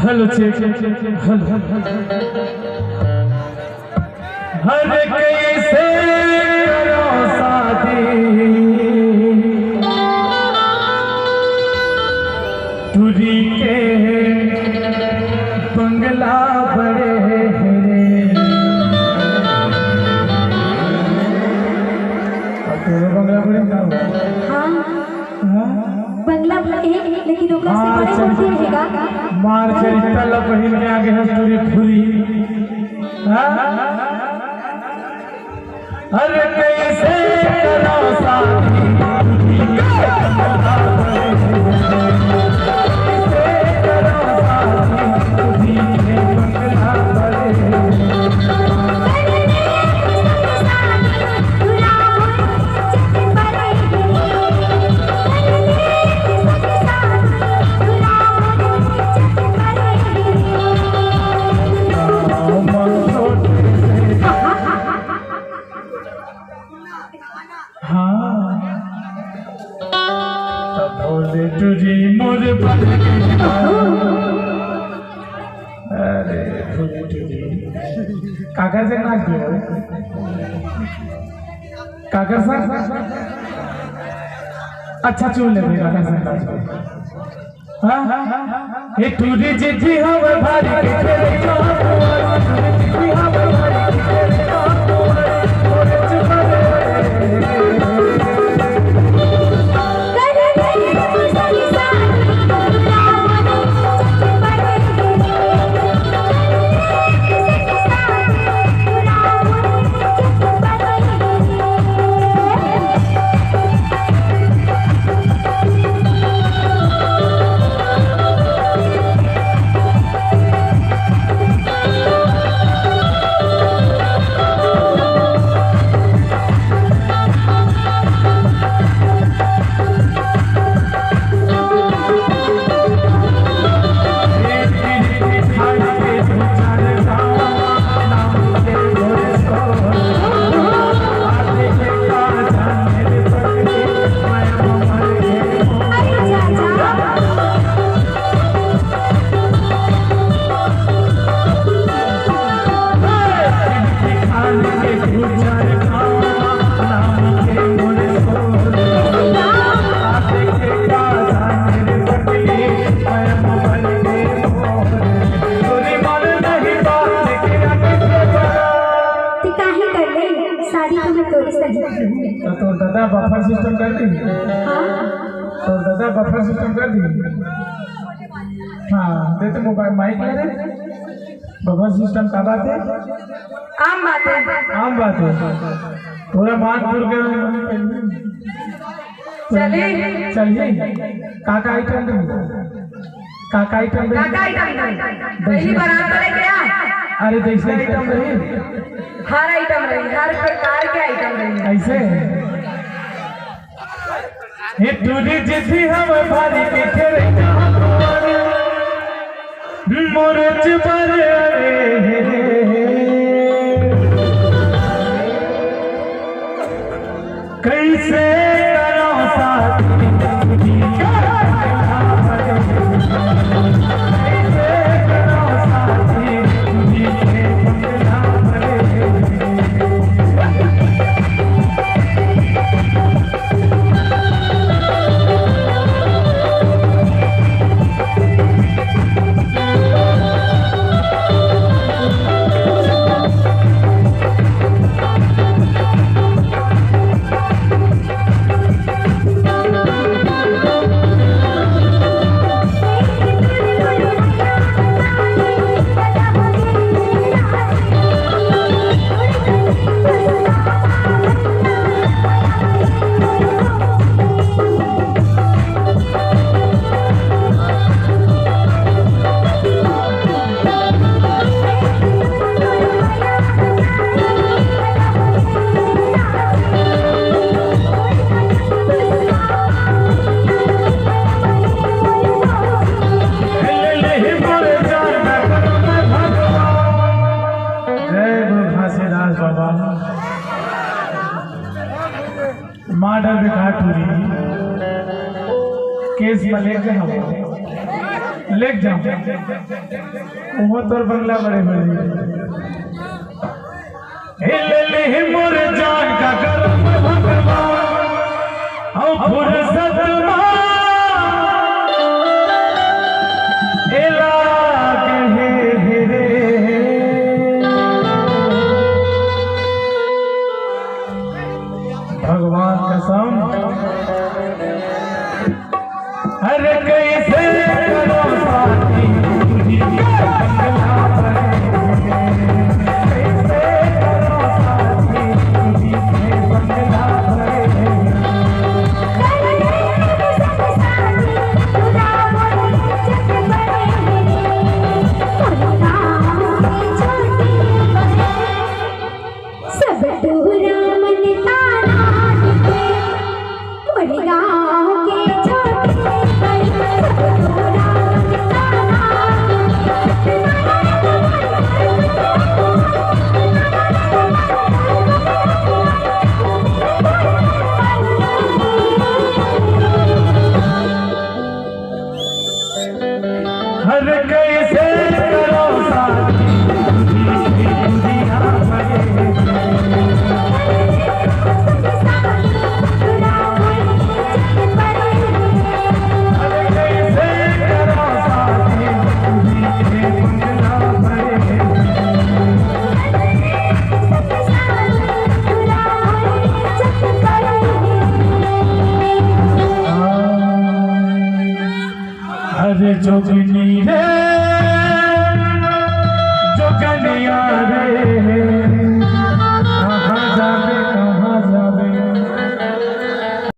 Hello check हर कैसे करो शादी तुरी के बंगला बड़े बंगला बड़े बंगला है लेकिन ओकरा से बड़े मूर्ति रहेगा। मार चरित्र ला पहिन के आगे हस्तूरी फुरी अरे कैसे करो शादी तुझी मोर पर अरे तुझी काका से नाच गया काका से अच्छा चूल ले काका से नाच हाँ ये तुझी जिद्दी हम भारी के तेरे जिद्दी हम भारी के तेरे तो दादा बफर सिस्टम कर दी तो दादा बफर सिस्टम कर दी हाँ दे तो मोबाइल माइक ले रहे बफर सिस्टम का बात है आम बात है पूरा बात दूर के चलिए काका आइटम पहली बारात लेके आ अरे जैसे आइटम नहीं हर आइटम रही हर प्रकार के आइटम रही ऐसे ये तुझी जिद्दी हम भारी के तेरे मोरच पर कैसे करो शादी केस में लेक जाओ वो तोर बंगला बड़े बड़े ले मोर जान का करम भगवान औ फुर्सत एला कहे रे भगवान कसम अरे कैसे करो साथी बंगला कैसे करो साथी बंगला हर कैसे करो साथी दुनिया अरे जोगिनी रे